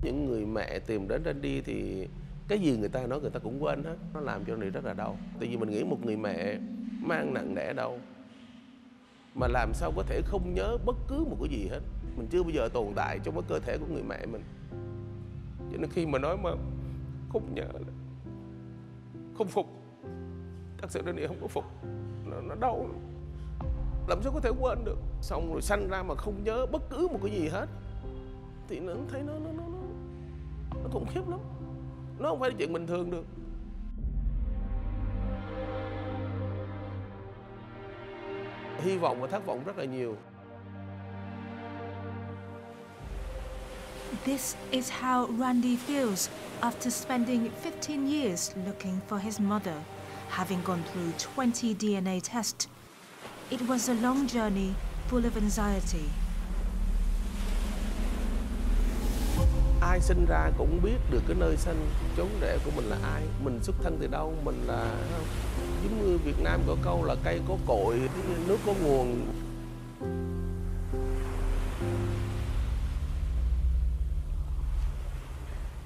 Những người mẹ tìm đến Randy thì cái gì người ta nói người ta cũng quên hết. Nó làm cho Randy rất là đau. Tại vì mình nghĩ một người mẹ mang nặng đẻ đau, mà làm sao có thể không nhớ bất cứ một cái gì hết. Mình chưa bao giờ tồn tại trong cái cơ thể của người mẹ mình. Cho nên khi mà nói mà không nhớ, không phục, thật sự Randy không có phục. Nó đau lắm. Làm sao có thể quên được. Xong rồi sanh ra mà không nhớ bất cứ một cái gì hết thì nó thấy nó khủng khiếp lắm. Nó không phải là chuyện bình thường được. Hy vọng và thất vọng rất là nhiều. This is how Randy feels after spending 15 years looking for his mother, having gone through 20 DNA tests. It was a long journey full of anxiety. Ai sinh ra cũng biết được cái nơi sinh chốn rễ của mình là ai, mình xuất thân từ đâu, mình là giống như Việt Nam có câu là cây có cội, nước có nguồn.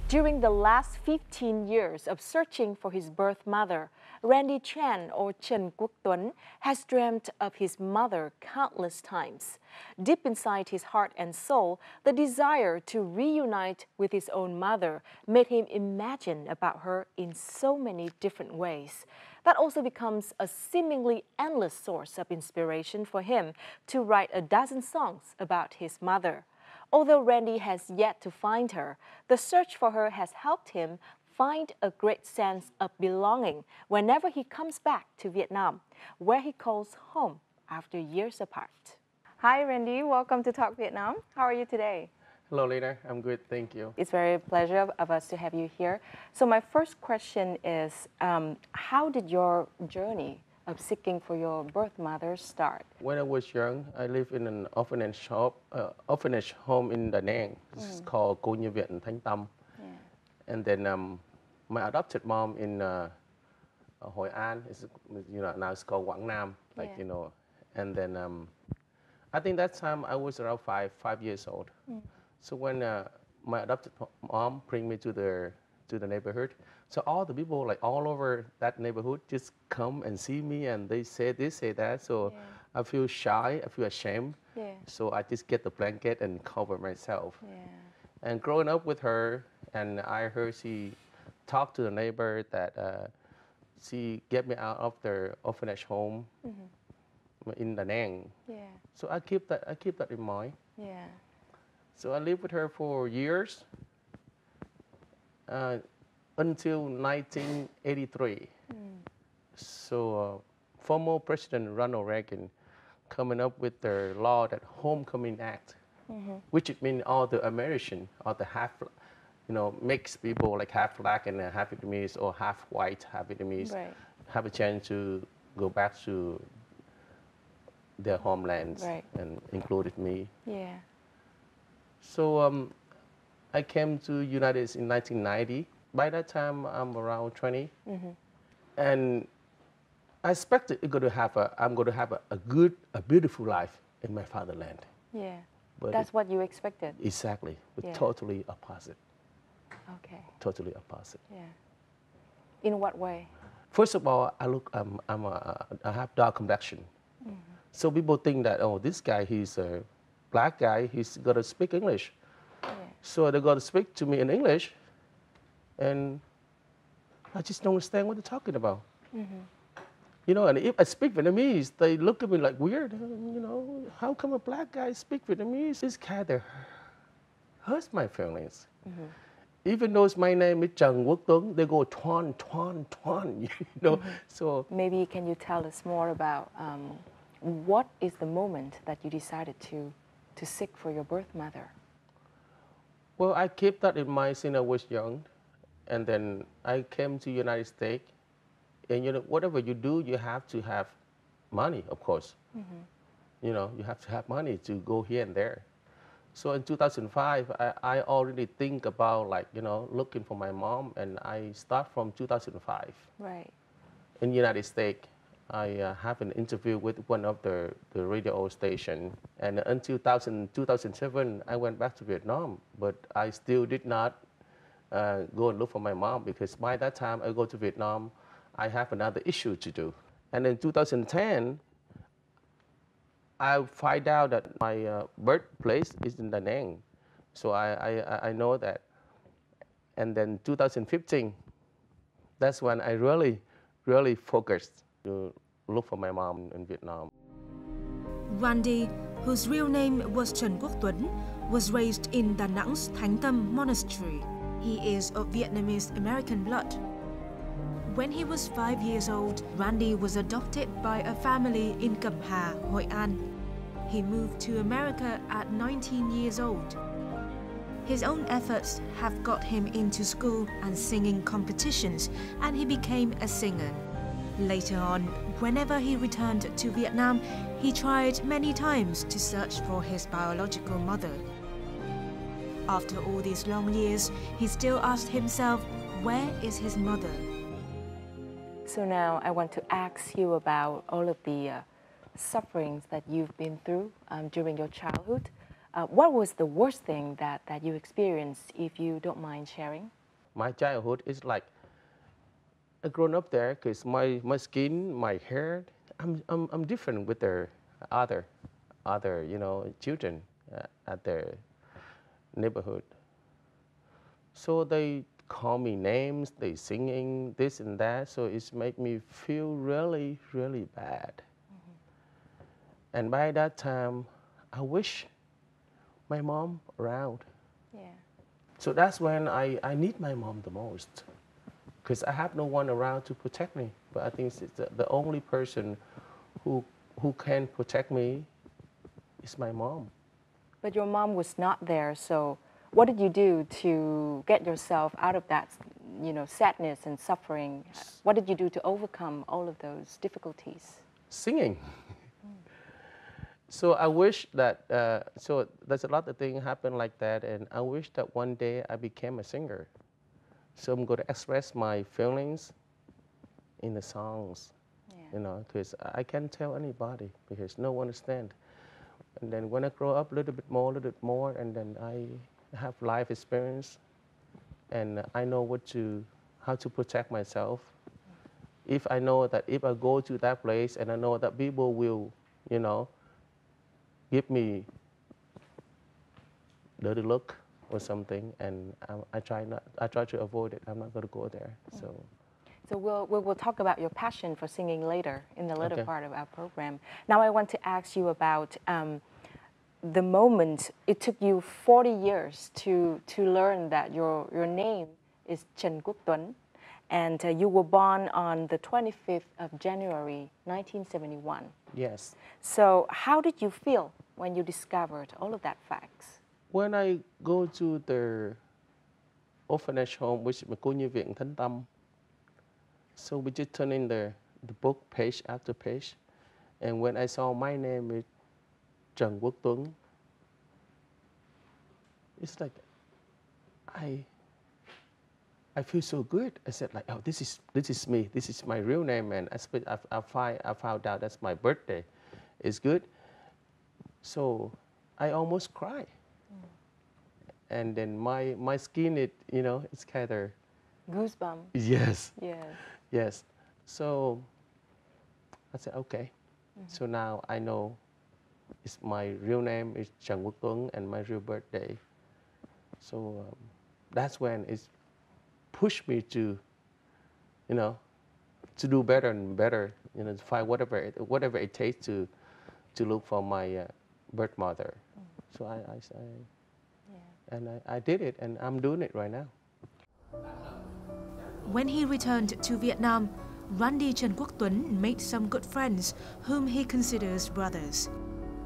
During the last 15 years of searching for his birth mother, Randy Trane, or Trần Quốc Tuấn, has dreamt of his mother countless times. Deep inside his heart and soul, the desire to reunite with his own mother made him imagine about her in so many different ways. That also becomes a seemingly endless source of inspiration for him to write a dozen songs about his mother. Although Randy has yet to find her, the search for her has helped him find a great sense of belonging whenever he comes back to Vietnam, where he calls home after years apart. Hi, Randy. Welcome to Talk Vietnam. How are you today? Hello, Lena. I'm good, thank you. It's very pleasure of us to have you here. So my first question is, how did your journey of seeking for your birth mother start? When I was young, I lived in an orphanage home in Da Nang. It's called Cô Nhi Viện Thánh Tâm. Yeah. And then my adopted mom in Hội An, is, now it's called Quảng Nam, And then I think that time I was around five years old. So when my adopted mom bring me to the neighborhood, so all the people like all over that neighborhood just come and see me, and they say this, say that. So yeah. I feel shy, I feel ashamed. Yeah. So I just get the blanket and cover myself. Yeah. And growing up with her, and I heard she talk to the neighbor that she get me out of the orphanage home in Da Nang. Yeah. So I keep that in mind. Yeah. So I lived with her for years. Until 1983. So former President Ronald Reagan coming up with the law, that Homecoming Act, which it means all the American, all the half, mixed people like half black and half Vietnamese or half white, half Vietnamese, right, have a chance to go back to their homelands, right, and included me. Yeah. So I came to United States in 1990. By that time, I'm around 20, and I expected I'm going to have a beautiful life in my fatherland. Yeah, but that's what you expected. Exactly, but totally opposite. Okay. Totally opposite. Yeah. In what way? First of all, I have dark complexion, so people think that this guy, he's a black guy, he's got to speak English. Yeah. So they got to speak to me in English. And I just don't understand what they're talking about. And if I speak Vietnamese, they look at me like weird. How come a black guy speak Vietnamese? This kind of hurts my feelings. Even though my name is Trần Quốc Tuấn, they go Tuan, Tuan, Tuan. So maybe can you tell us more about what is the moment that you decided to seek for your birth mother? Well, I kept that in mind since I was young. And then I came to United States, and whatever you do, you have to have money, of course. You have to have money to go here and there. So in 2005, I already think about looking for my mom, and I start from 2005. Right. In United States, I have an interview with one of the radio station, and until 2007, I went back to Vietnam, but I still did not go and look for my mom, because by that time I go to Vietnam, I have another issue to do. And in 2010, I find out that my birthplace is in Da Nang, so I know that. And then 2015, that's when I really focused to look for my mom in Vietnam. Randy, whose real name was Trần Quốc Tuấn, was raised in Da Nang's Thánh Tâm Monastery. He is of Vietnamese American blood. When he was 5 years old, Randy was adopted by a family in Cẩm Hà, Hội An. He moved to America at 19 years old. His own efforts have got him into school and singing competitions, and he became a singer. Later on, whenever he returned to Vietnam, he tried many times to search for his biological mother. After all these long years, he still asked himself, where is his mother? So now I want to ask you about all of the sufferings that you've been through during your childhood. What was the worst thing that you experienced, if you don't mind sharing? My childhood is like I grown up there, because my skin, my hair, I'm different with the other children at their neighborhood. So they call me names, they singing this and that, so it's make me feel really bad. And by that time, I wish my mom around. Yeah. So that's when I need my mom the most, because I have no one around to protect me. But I think it's the only person who can protect me is my mom. But your mom was not there, so what did you do to get yourself out of that, sadness and suffering? What did you do to overcome all of those difficulties? Singing. So I wish that, so there's a lot of things happen like that, and I wish that one day I became a singer. So I'm going to express my feelings in the songs, because I can't tell anybody, because no one understands. And then when I grow up a little bit more, and then I have life experience, and I know how to protect myself. If I know that if I go to that place, and I know that people will, give me dirty look or something, and I try to avoid it. I'm not going to go there. So we'll talk about your passion for singing later in the later part of our program. Now I want to ask you about the moment it took you 40 years to learn that your name is Trần Quốc Tuấn, and you were born on the 25th of January 1971. Yes. So how did you feel when you discovered all of that facts? When I go to the orphanage home, which is cô nhi viện Thánh Tâm, so we just turn in the book page after page, and when I saw my name is Trần Quốc Tuấn, it's like I feel so good. I said like, oh, this is me. This is my real name, and I found out that's my birthday. It's good. So I almost cry. And then my skin, it's kind of Goosebumps. Yes. Yes. Yes. So I said, okay. So now I know it's my real name is Trần Quốc Tuấn, and my real birthday. So that's when it's pushed me to, to do better and better, to find whatever it takes to look for my birth mother. So I did it, and I'm doing it right now. When he returned to Vietnam, Randy Trần Quốc Tuấn made some good friends whom he considers brothers.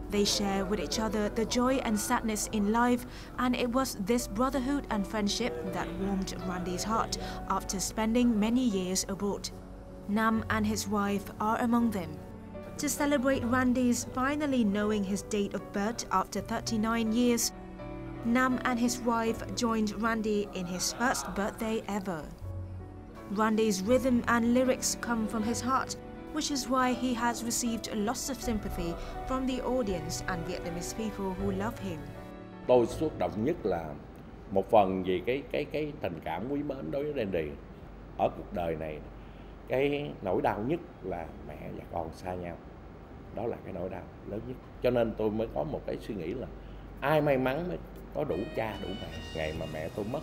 They share with each other the joy and sadness in life, and it was this brotherhood and friendship that warmed Randy's heart after spending many years abroad. Nam and his wife are among them. To celebrate Randy's finally knowing his date of birth after 39 years, Nam and his wife joined Randy in his first birthday ever. Randy's rhythm and lyrics come from his heart, which is why he has received lots of sympathy from the audience and Vietnamese people who love him. Tôi xúc động nhất là một phần vì cái tình cảm quý mến đối với Randy. Ở cuộc đời này, cái nỗi đau nhất là mẹ và con xa nhau. Đó là cái nỗi đau lớn nhất. Cho nên tôi mới có một cái suy nghĩ là ai may mắn mới có đủ cha đủ mẹ. Ngày mà mẹ tôi mất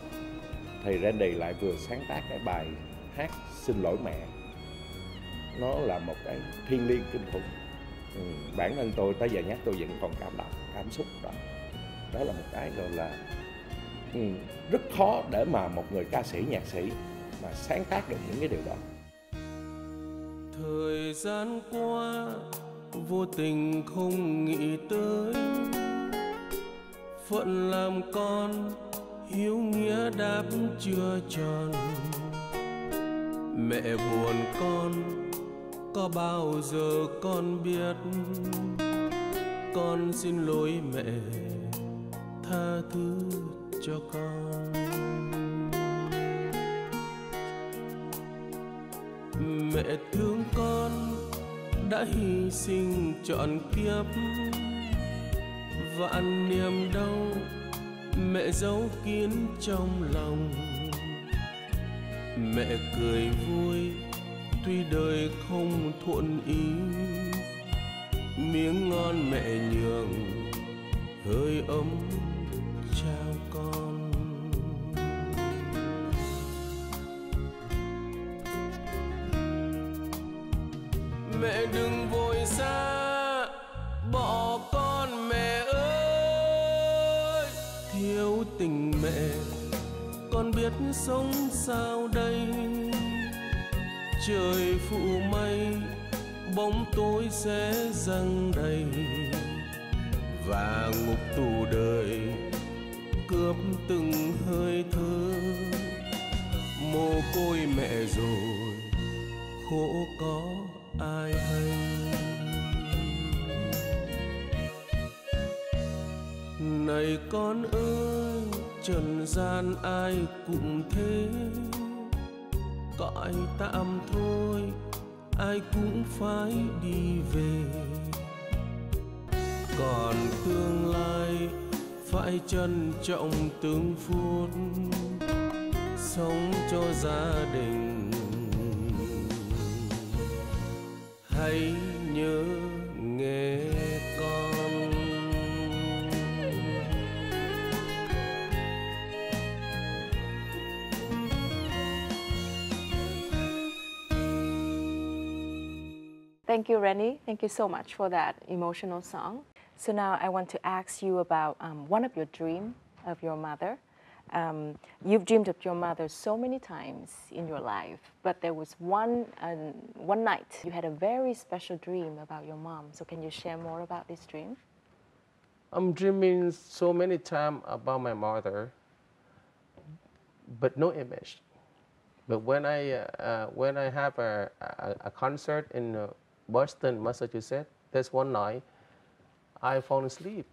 thì Randy lại vừa sáng tác cái bài hát Xin lỗi mẹ. Nó là một cái thiêng liêng kinh khủng. Bản thân tôi tới giờ nhắc tôi vẫn còn cảm động, cảm xúc đó. Đó là một cái gọi là rất khó để mà một người ca sĩ, nhạc sĩ mà sáng tác được những cái điều đó. Thời gian qua vô tình không nghĩ tới, phận làm con hiếu nghĩa đáp chưa tròn. Mẹ buồn con có bao giờ con biết, con xin lỗi mẹ tha thứ cho con. Mẹ thương con đã hy sinh trọn kiếp, vạn niềm đau mẹ giấu kín trong lòng. Mẹ cười vui tuy đời không thuận ý, miếng ngon mẹ nhường hơi ấm trao con. Mẹ đừng vội xa bỏ con mẹ ơi, thiếu tình mẹ con biết sống sao đây. Trời phụ mây bóng tối sẽ giăng đầy, và ngục tù đời cướp từng hơi thở. Mồ côi mẹ rồi khổ có ai hay. Này con ơi, trần gian ai cũng thế, cõi tạm thôi ai cũng phải đi về. Còn tương lai phải trân trọng từng phút, sống cho gia đình. Hãy nhớ nghe con. Thank you, Randy. Thank you so much for that emotional song. So now I want to ask you about one of your dreams of your mother. You've dreamed of your mother so many times in your life, but there was one night you had a very special dream about your mom. So can you share more about this dream? I'm dreaming so many times about my mother, but no image. But when I have a concert in Boston, Massachusetts, there's one night I fall asleep.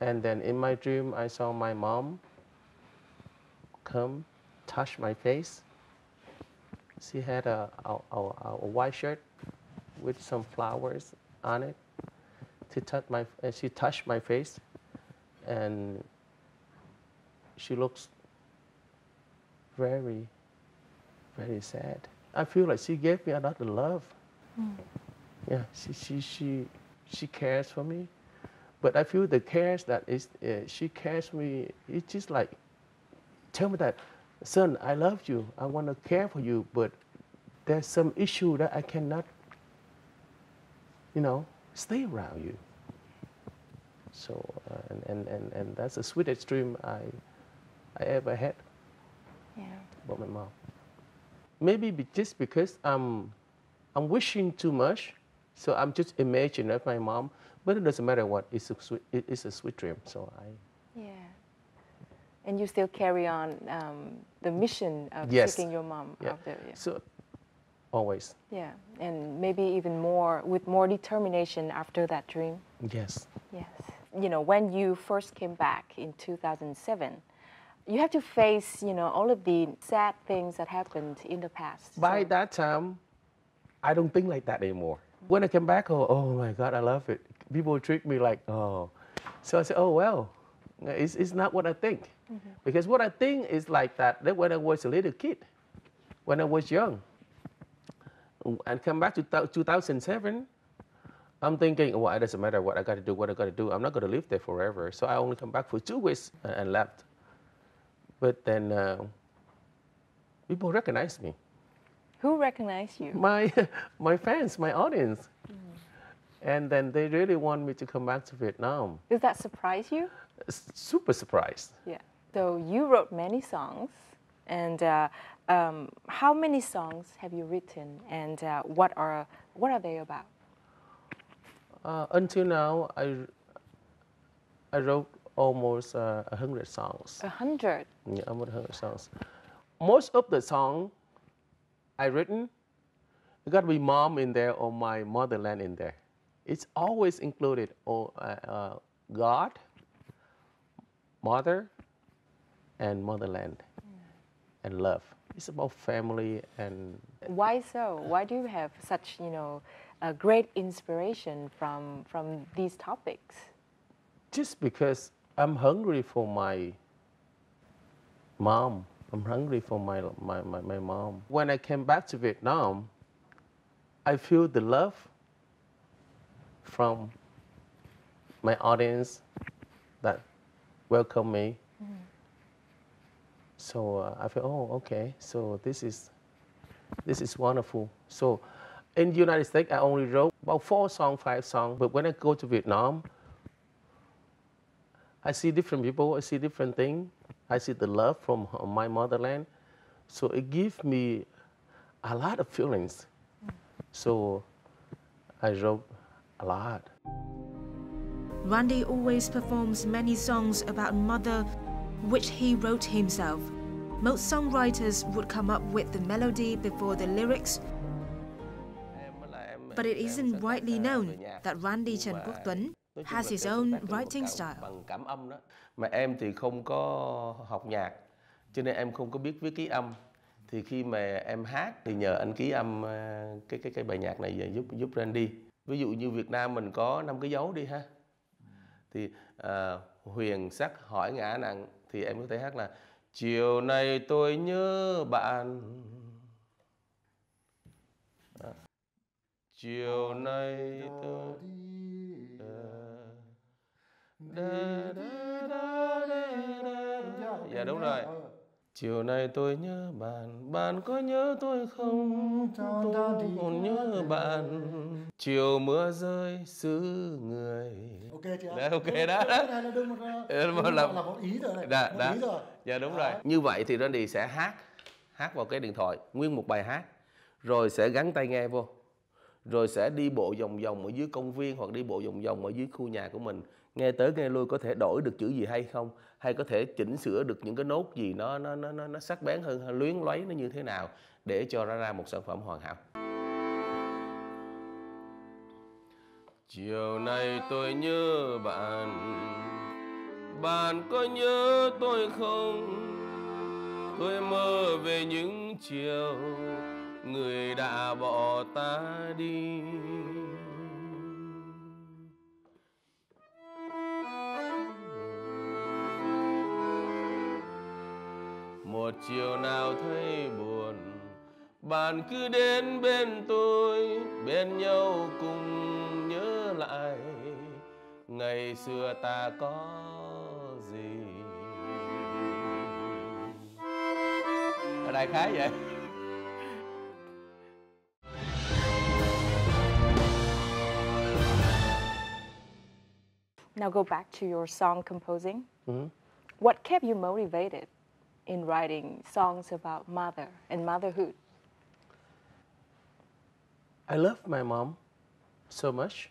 And then in my dream, I saw my mom come, touch my face. She had a white shirt with some flowers on it. She touched my face, and she looks very, very sad. I feel like she gave me a lot of love. Yeah, she cares for me. But I feel the cares that is she cares for me. It's just like, tell me that, son, I love you. I want to care for you, but there's some issue that I cannot, stay around you. So and that's the sweetest dream I ever had. Yeah. About my mom. Maybe just because I'm wishing too much, so I'm just imagining of my mom. But it doesn't matter what. It's a sweet dream. So Yeah. And you still carry on the mission of Yes. seeking your mom Yeah. after. Yeah. So always. Yeah. And maybe even more with more determination after that dream. Yes. Yes. When you first came back in 2007, You have to face, all of the sad things that happened in the past. By that time, I don't think like that anymore. When I came back, oh my God, I love it. People treat me like, oh. So I said, oh, well, it's not what I think. Because what I think is like that when I was a little kid, when I was young. And come back to 2007, I'm thinking, well, it doesn't matter what I got to do. I'm not going to live there forever. So I only come back for 2 weeks and left. But then people recognize me. Who recognized you? My fans, my audience. And then they really want me to come back to Vietnam. Does that surprise you? Super surprised. Yeah. So you wrote many songs, and how many songs have you written, and what are they about? Until now, I wrote almost 100 songs. 100? Yeah, almost 100 songs. Most of the songs I written, it got to be mom in there or my motherland in there. It's always included God, mother, and motherland, and love. It's about family and... Why so? Why do you have such, a great inspiration from these topics? Just because I'm hungry for my mom. I'm hungry for my mom. When I came back to Vietnam, I feel the love from my audience that welcome me. So I feel, oh, okay. So this is wonderful. So in the United States, I only wrote about 4 songs, 5 songs. But when I go to Vietnam, I see different people. I see different things. I see the love from my motherland. So it gives me a lot of feelings. So I wrote a lot. Randy always performs many songs about mother, which he wrote himself. Most songwriters would come up with the melody before the lyrics, but it isn't widely known that Randy Trane Quốc Tuấn has his own writing style. Bằng cảm âm đó. Mà em thì không có học nhạc, cho nên em không có biết viết ký âm. Thì khi mà em hát thì nhờ anh ký âm cái bài nhạc này về giúp Randy. Ví dụ như Việt Nam mình có 5 cái dấu đi ha. Thì huyền sắc hỏi ngã nặng thì em có thể hát là chiều nay tôi nhớ bạn. Chiều nay tôi dạ đúng rồi. Chiều nay tôi nhớ bạn, bạn có nhớ tôi không? Tôi còn nhớ bạn. Chiều mưa rơi xứ người. Ok chị ạ. Đấy, ok đó. Cái này là một ý rồi này. Dạ, một ý rồi. Dạ đúng rồi. Như vậy thì Randy sẽ hát vào cái điện thoại nguyên một bài hát, rồi sẽ gắn tai nghe vô, rồi sẽ đi bộ vòng vòng ở dưới công viên hoặc đi bộ vòng vòng ở dưới khu nhà của mình, nghe tới nghe lui, có thể đổi được chữ gì hay không, hay có thể chỉnh sửa được những cái nốt gì nó sắc bén hơn, hay luyến lấy nó như thế nào để cho ra một sản phẩm hoàn hảo. Chiều nay tôi nhớ bạn, bạn có nhớ tôi không? Tôi mơ về những chiều người đã bỏ ta đi. Một chiều nào thấy buồn, bạn cứ đến bên tôi, bên nhau cùng nhớ lại ngày xưa ta có gì. Ở đây khá vậy. Now go back to your song composing. What kept you motivated in writing songs about mother and motherhood? I love my mom so much.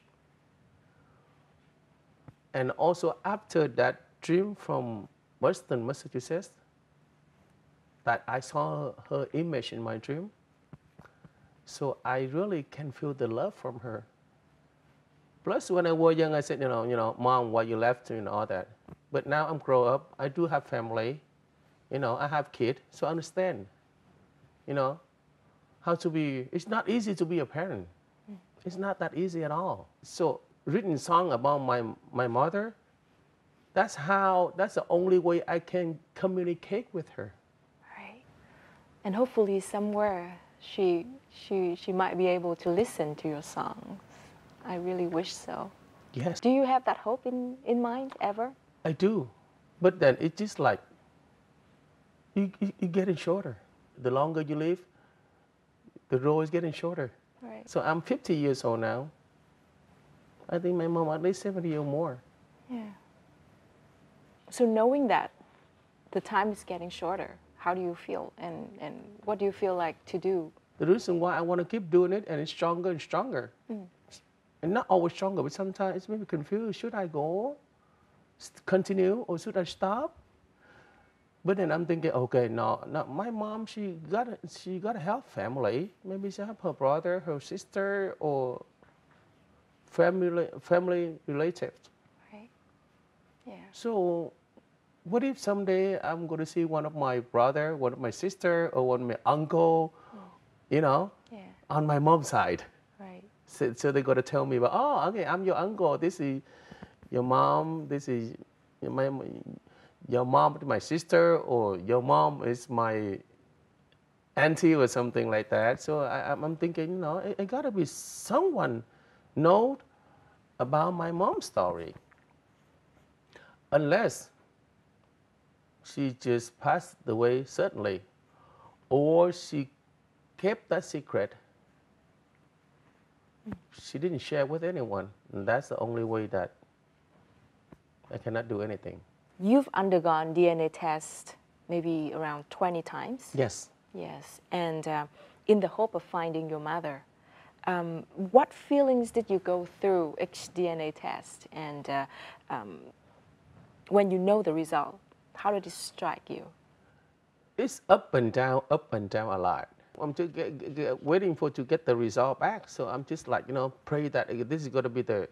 And also after that dream from Boston, Massachusetts, that I saw her image in my dream. So I really can feel the love from her. Plus, when I was young, I said, Mom, why you left, all that. But now I'm grown up. I do have family. You know, I have kids, so I understand. You know, how to be. It's not easy to be a parent. It's not that easy at all. So written song about my mother. That's the only way I can communicate with her. Right. And hopefully somewhere she might be able to listen to your songs. I really wish so. Yes. Do you have that hope in mind ever? I do. But then it's just like you getting shorter. The longer you live, the road is getting shorter. Right. So I'm 50 years old now. I think my mom at least 70 or more. Yeah. So knowing that the time is getting shorter, how do you feel and what do you feel like to do? The reason why I want to keep doing it and it's stronger and stronger. And not always stronger, but sometimes it's maybe confused. Should I go, continue, or should I stop? But then I'm thinking, okay, no, my mom, she got a health family. Maybe she have her brother, her sister, or family relatives. Right. Yeah. So what if someday I'm going to see one of my brother, one of my sister, or one of my uncle, you know, on my mom's side. Right. So they're going to tell me about, oh, okay, I'm your uncle. This is your mom. This is your mom is my sister, or your mom is my auntie or something like that. So I'm thinking, you know, it got to be someone know about my mom's story. Unless she just passed away suddenly, or she kept that secret. She didn't share with anyone, and that's the only way that I cannot do anything. You've undergone DNA tests maybe around 20 times? Yes. Yes, and in the hope of finding your mother. What feelings did you go through each DNA test? And when you know the result, how did it strike you? It's up and down a lot. I'm just waiting to get the result back. So I'm just like, you know, pray that this is going to be the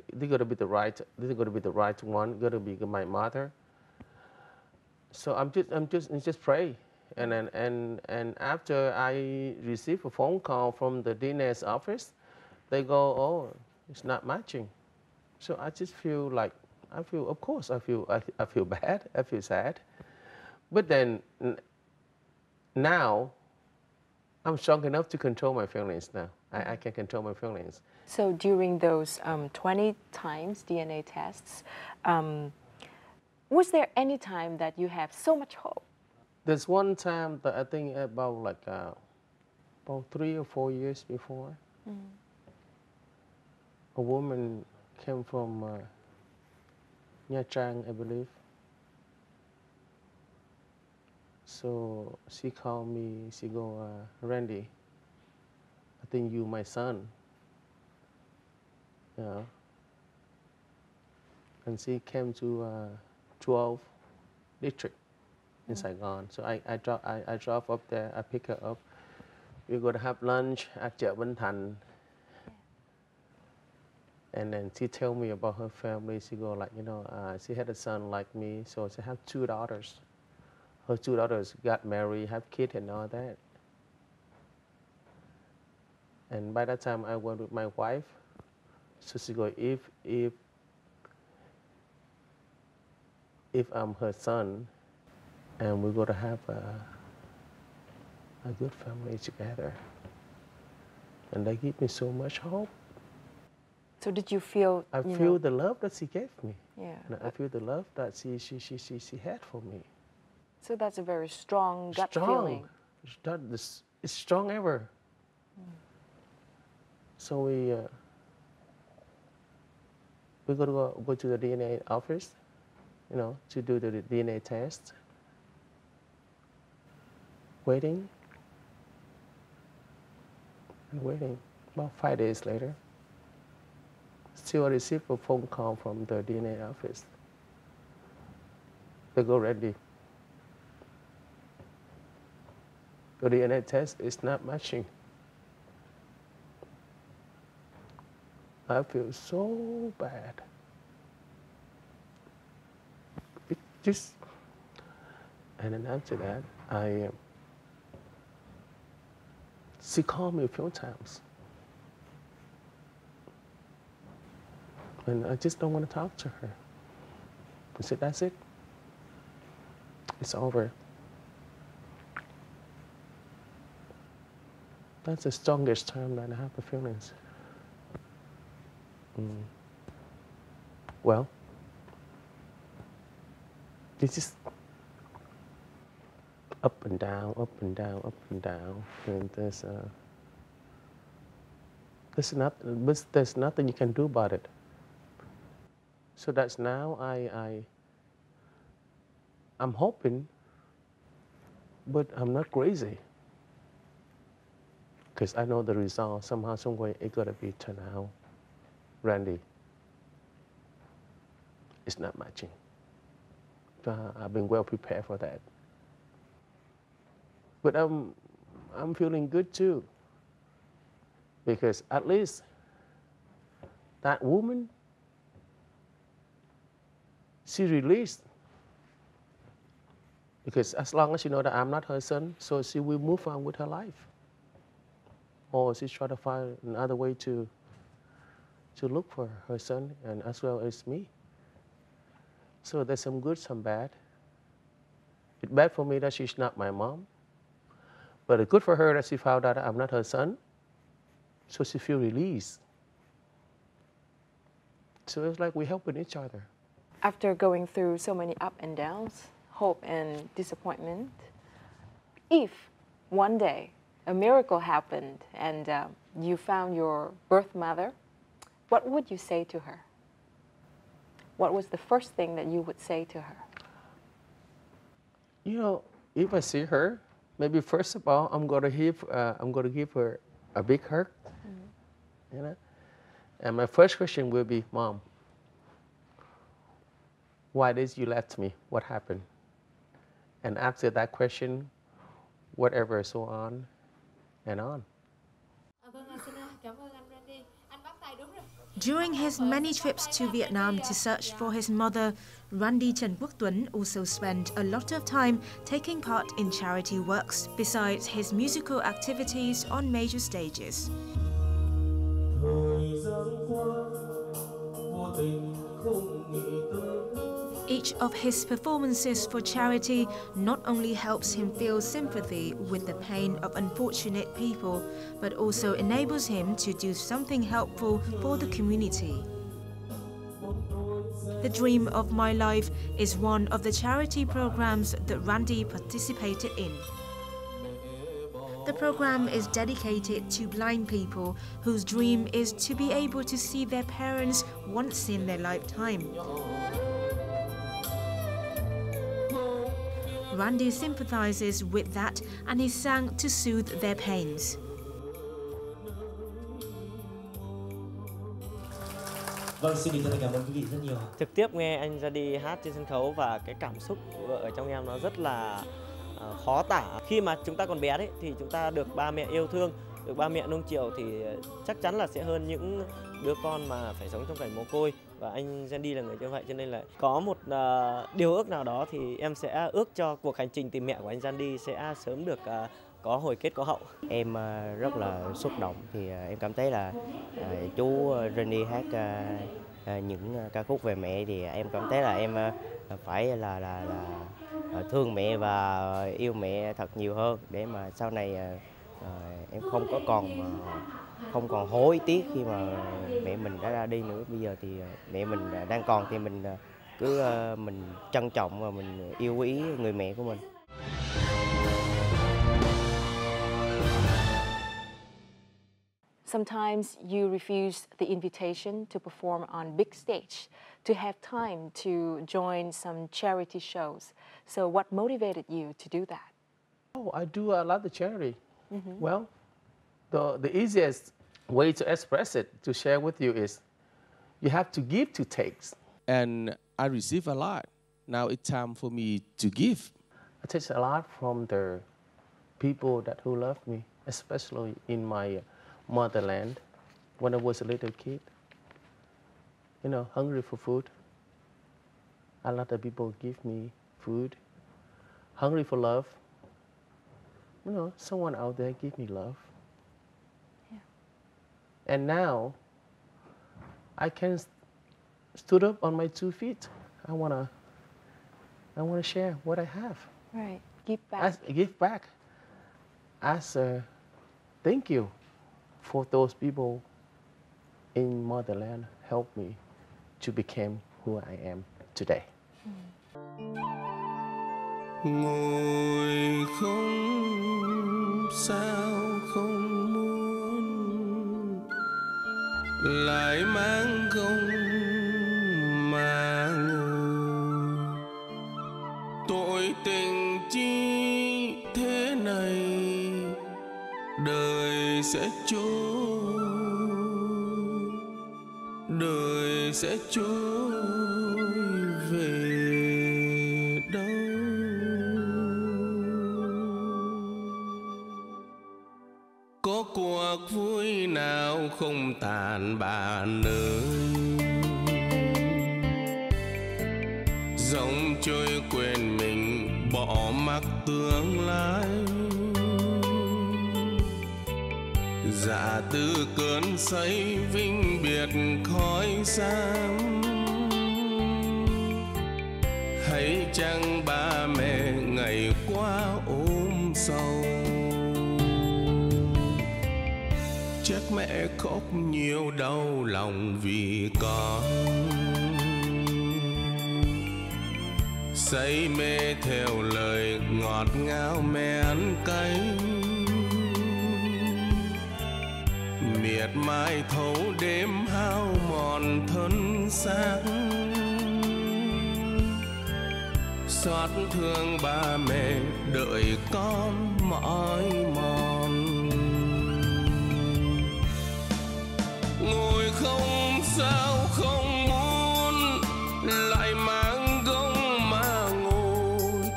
right one. Going to be my mother. So I'm just pray, and then and after I receive a phone call from the DNA's office, they go, oh, it's not matching. So I just feel like I feel bad, I feel sad, but then now I'm strong enough to control my feelings now. I can control my feelings. So during those 20 times DNA tests, was there any time that you have so much hope? There's one time that I think about 3 or 4 years before, a woman came from Nha Trang, I believe. So she called me, she go, Randy, I think you my son. Yeah. And she came to 12 district in Saigon. So I drove up there, I pick her up. We're going to have lunch at chợ Bến Thành. And then she tell me about her family. She go like, you know, she had a son like me, so she have 2 daughters. Her 2 daughters got married, have kids and all that. And by that time I went with my wife. So she go, if I'm her son, and we're going to have a good family together. And they give me so much hope. So did you feel? I feel the love that she gave me. Yeah. And I feel the love that she had for me. So that's a very strong gut feeling. It's strong ever. So we're going to go to the DNA office, you know, to do the DNA test. Waiting. And waiting. About 5 days later, still I received a phone call from the DNA office. They go, Randy, the DNA test is not matching. I feel so bad. And then after that, she called me a few times. And I just don't want to talk to her. I said, that's it. It's over. That's the strongest time that I have the feelings. Well, it's just up and down, up and down, up and down. And there's nothing you can do about it. So that's now I'm hoping, but I'm not crazy. Because I know the result, somehow, some way, it's gotta be turned out. Randy, it's not matching. I've been well prepared for that. But I'm feeling good too. Because at least that woman, she released. Because as long as she knows that I'm not her son, so she will move on with her life. Or she's trying to find another way to look for her son and as well as me. So there's some good, some bad. It's bad for me that she's not my mom, but it's good for her that she found out that I'm not her son, so she feels released. So it's like we're helping each other. After going through so many up and downs, hope and disappointment, if one day a miracle happened and you found your birth mother, what would you say to her? What was the first thing that you would say to her? You know, if I see her, maybe first of all, I'm gonna give her a big hug. You know, and my first question will be, Mom, why did you left me? What happened? And after that question, whatever, so on and on. During his many trips to Vietnam to search for his mother, Randy Trane also spent a lot of time taking part in charity works besides his musical activities on major stages. Each of his performances for charity not only helps him feel sympathy with the pain of unfortunate people, but also enables him to do something helpful for the community. The Dream of My Life is one of the charity programs that Randy participated in. The program is dedicated to blind people whose dream is to be able to see their parents once in their lifetime. Randy sympathizes with that and he sang to soothe their pains. Vâng, xin chân thành cảm ơn quý vị rất nhiều. Trực tiếp nghe anh ra đi hát trên sân khấu và cái cảm xúc ở trong em nó rất là khó tả. Khi mà chúng ta còn bé đấy thì chúng ta được ba mẹ yêu thương, được ba mẹ nuông chiều thì chắc chắn là sẽ hơn những đứa con mà phải sống trong cảnh mồ côi. Và anh Randy là người như vậy, cho nên là có một điều ước nào đó thì em sẽ ước cho cuộc hành trình tìm mẹ của anh Randy sẽ sớm được có hồi kết có hậu. Em rất là xúc động thì em cảm thấy là chú Randy hát những ca khúc về mẹ thì em cảm thấy là em phải là thương mẹ và yêu mẹ thật nhiều hơn để mà sau này em không còn hối tiếc khi mà mẹ mình đã ra đi nữa. Bây giờ thì mẹ mình đang còn thì mình cứ mình trân trọng và mình yêu quý người mẹ của mình. Sometimes you refuse the invitation to perform on big stage, to have time to join some charity shows. So what motivated you to do that? Oh, I do a lot of charity. Well, the easiest way to express it, to share with you is you have to give to take. And I receive a lot. Now it's time for me to give. I take a lot from the people who love me, especially in my motherland when I was a little kid. You know, hungry for food. A lot of people give me food. hungry for love. You know, someone out there give me love. Yeah. And now, I can stood up on my 2 feet. I wanna share what I have. Right. Give back. Give back. As a thank you for those people in motherland help me to become who I am today. Ngồi không sao không muốn, lại mang không mà ngồi. Tội tình chi thế này, đời sẽ trôi, đời sẽ trôi về đâu. Có cuộc vui nào không tàn bạn ơi, dòng trôi quên mình bỏ mặc tương lai. Dạ từ cơn say vinh biệt khói xám, hay chăng ba mẹ ngày qua ôm sầu. Chắc mẹ khóc nhiều đau lòng vì con, say mê theo lời ngọt ngào mẹ ăn cay. Miệt mài thấu đêm hao mòn thân xác, xót thương ba mẹ đợi con mỏi mòn. Ngồi không sao không muốn, lại mang gông mà ngồi.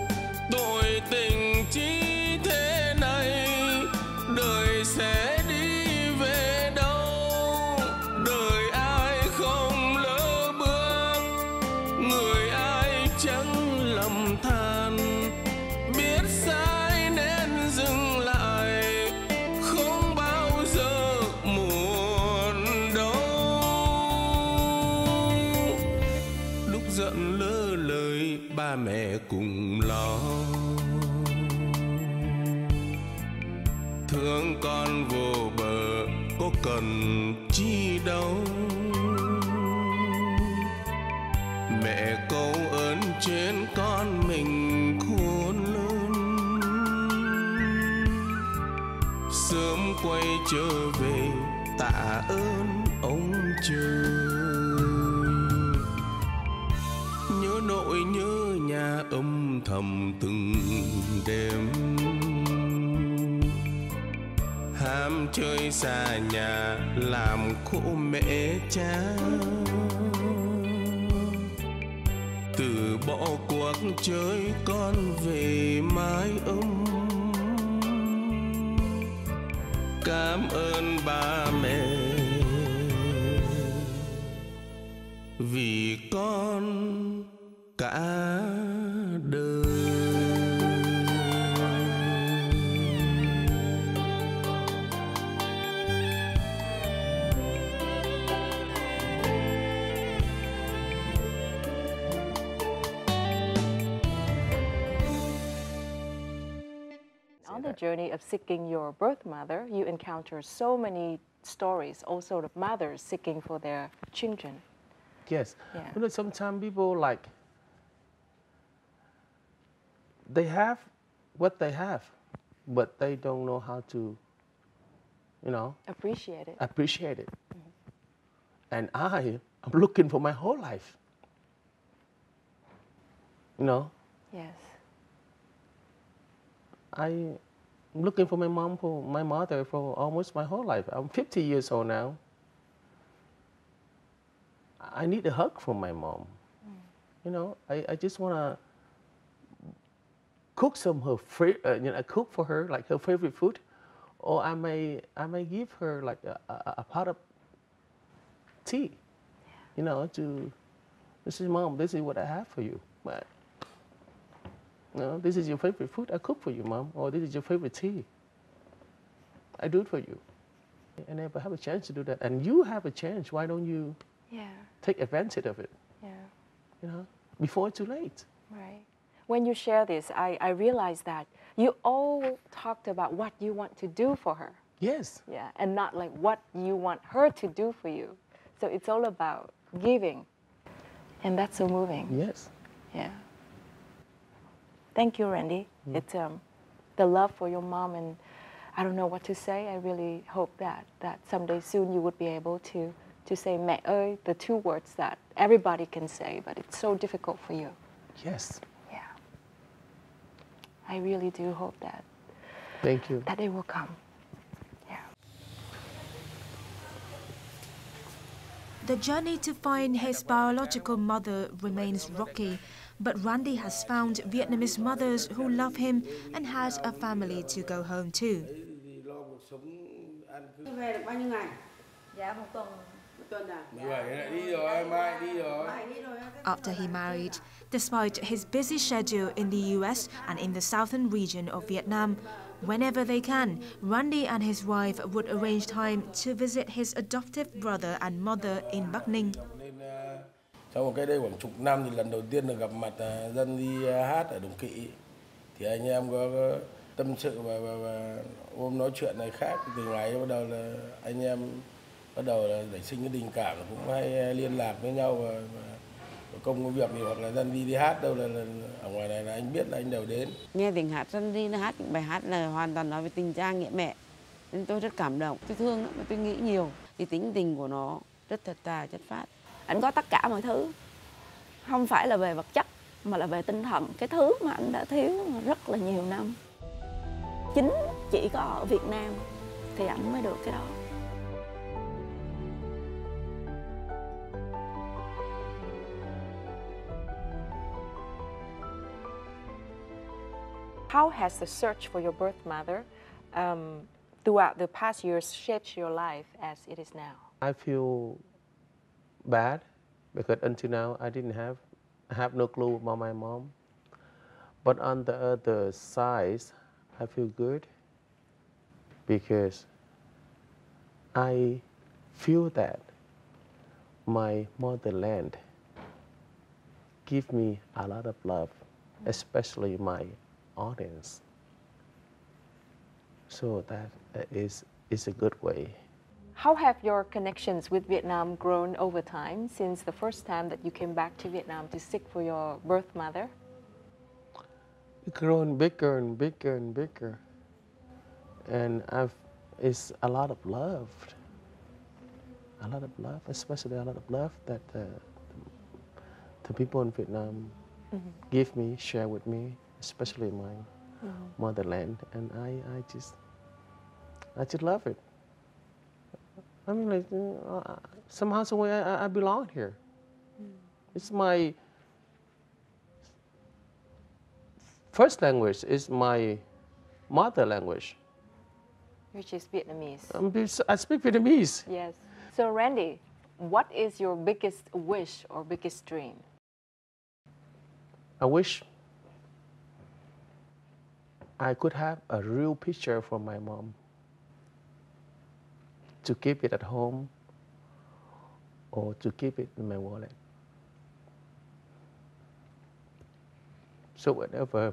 Tội tình chi thế này, đời sẽ đi về đâu. Đời ai không lỡ bước, người ai chẳng lầm than. Biết sai nên dừng lại, không bao giờ muộn đâu. Lúc giận lỡ lời ba mẹ cùng lo, thương con vô bờ có cần chi đâu. Mẹ câu ơn trên con mình khôn lớn, sớm quay trở về tạ ơn ông trời. Nhớ nội nhớ nhà âm thầm từng đêm, ham chơi xa nhà làm khổ mẹ cha. Từ bỏ cuộc chơi con về mái ấm, cảm ơn ba mẹ vì con cả đời. On the journey of seeking your birth mother, you encounter so many stories, also of mothers seeking for their children. Yes. Yeah. You know, sometimes people like, they have what they have, but they don't know how to, you know, Appreciate it. appreciate it. And I'm looking for my whole life. You know, Yes. I'm looking for my mom, for my mother for almost my whole life. I'm 50 years old now. I need a hug from my mom. You know, I just want to cook some her you know, I cook for her like her favorite food, or I may give her like a pot of tea. You know, to this is mom. This is what I have for you. But No, this is your favorite food. I cook for you, Mom. Or this is your favorite tea. I do it for you. I never have a chance to do that. And you have a chance. Why don't you take advantage of it? Yeah. You know, before it's too late. Right. When you share this, I realize that you all talked about what you want to do for her. Yes. Yeah, and not like what you want her to do for you. So it's all about giving. And that's so moving. Yes. Yeah. Thank you, Randy. It's the love for your mom, and I don't know what to say. I really hope that someday soon you would be able to say mẹ ơi, the two words that everybody can say, but it's so difficult for you. Yes. Yeah. I really do hope that. Thank you. That it will come. Yeah. The journey to find his biological mother remains rocky, but Randy has found Vietnamese mothers who love him and has a family to go home to. Về được bao nhiêu ngày? Dạ 1 tuần. 1 tuần à? 17 đi rồi, mai đi rồi. After he married, despite his busy schedule in the US and in the southern region of Vietnam, whenever they can, Randy and his wife would arrange time to visit his adoptive brother and mother in Bắc Ninh. Trong một cái đây khoảng chục năm thì lần đầu tiên được gặp mặt dân đi hát ở Đồng Kỵ, thì anh em có tâm sự và ôm nói chuyện này khác. Từ ngày bắt đầu là anh em bắt đầu là nảy sinh cái tình cảm, cũng hay liên lạc với nhau và công việc thì hoặc là dân đi hát đâu là ở ngoài này là anh biết là anh đều đến. Nghe tiếng hát dân đi nó hát những bài hát là hoàn toàn nói về tình cha nghĩa mẹ, nên tôi rất cảm động. Tôi thương lắm, tôi nghĩ nhiều. Thì tính tình của nó rất thật thà chất phác. Anh có tất cả mọi thứ, không phải là về vật chất mà là về tinh thần, cái thứ mà anh đã thiếu rất là nhiều năm. Chính chỉ có ở Việt Nam thì anh mới được cái đó. How has the search for your birth mother throughout the past years shaped your life as it is now? I feel bad because until now I have no clue about my mom. But on the other side, I feel good because I feel that my motherland give me a lot of love, especially my audience. So that is a good way. How have your connections with Vietnam grown over time since the first time that you came back to Vietnam to seek for your birth mother? It's grown bigger and bigger and bigger. And it's a lot of love. A lot of love, especially a lot of love that the people in Vietnam give me, share with me, especially my motherland. And I just love it. I mean, like, somehow, some way, I belong here. It's my first language. Is my mother language, which is Vietnamese. I speak Vietnamese. Yes. So, Randy, what is your biggest wish or biggest dream? I wish I could have a real picture from my mom, to keep it at home or to keep it in my wallet. So whenever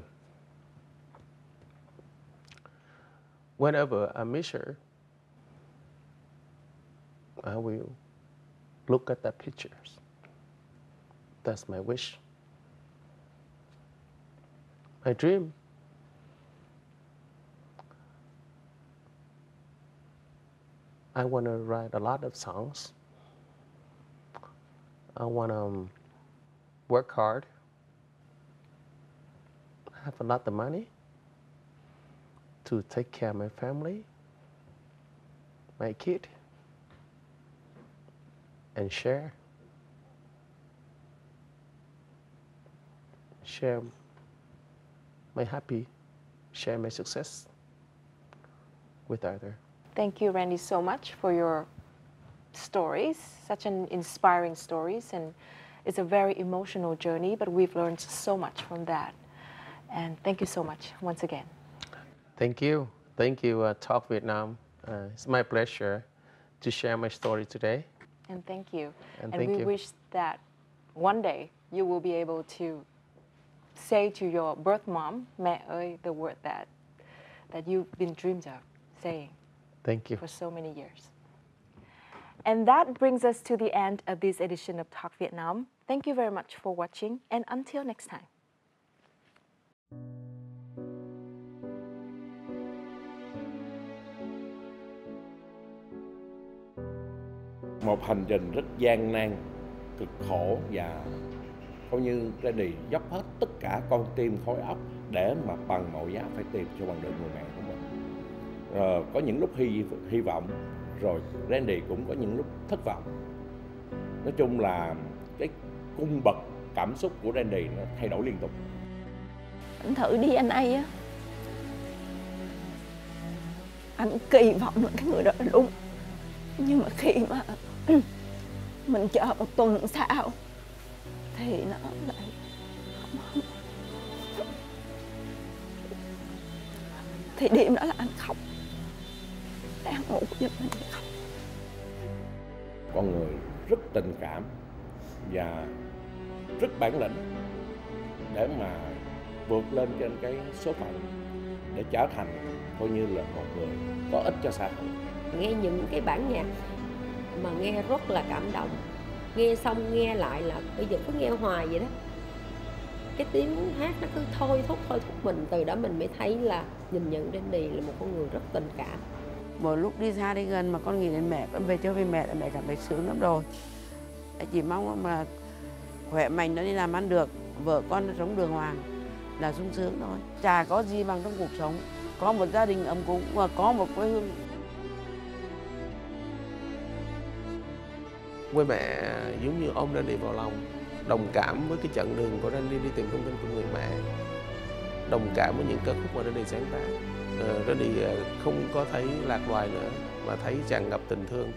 I miss her, I will look at the pictures. That's my wish. My dream. I want to write a lot of songs. I want to work hard, have a lot of money to take care of my family, my kid, and share my happy, share my success with others. Thank you, Randy, so much for your stories, such an inspiring stories, and it's a very emotional journey, but we've learned so much from that. And thank you so much once again. Thank you. Thank you, Talk Vietnam. It's my pleasure to share my story today. And thank you. And we thank you. wish that one day you will be able to say to your birth mom, mẹ ơi, the word that you've been dreamed of saying. Thank you. For so many years. And that brings us to the end of this edition of Talk Vietnam. Thank you very much for watching, and until next time. Một hành trình rất gian nan, cực khổ và coi như Randy dốc hết tất cả con tim khối óc để mà bằng mọi giá phải tìm cho bằng được người mẹ của mình. Có những lúc hy vọng, rồi Randy cũng có những lúc thất vọng. Nói chung là cái cung bậc cảm xúc của Randy nó thay đổi liên tục. Anh thử DNA á, anh kỳ vọng là cái người đó là đúng, nhưng mà khi mà mình chờ một tuần sau thì nó lại không. Thì đêm đó là anh khóc, đang ngủ giật mình khóc. Con người rất tình cảm và rất bản lĩnh để mà vượt lên trên cái số phận để trở thành coi như là một người có ích cho xã hội. Nghe những cái bản nhạc mà nghe rất là cảm động, nghe xong nghe lại là bây giờ cứ nghe hoài vậy đó. Cái tiếng hát nó cứ thôi thúc mình, từ đó mình mới thấy là nhìn nhận Randy là một con người rất tình cảm. Một lúc đi xa đi gần mà con nghĩ đến mẹ, con về chơi với mẹ là mẹ cảm thấy sướng lắm rồi. Chỉ mong mà khỏe mạnh nó đi làm ăn được, vợ con nó sống đường hoàng là sung sướng thôi. Chả có gì bằng trong cuộc sống, có một gia đình ấm cúng và có một quê hương. Quê mẹ giống như ôm Randy vào lòng, đồng cảm với cái chặng đường của Randy đi tìm thông tin của người mẹ, đồng cảm với những ca khúc mà Randy sáng tác. Randy không có thấy lạc loài nữa mà thấy tràn ngập tình thương.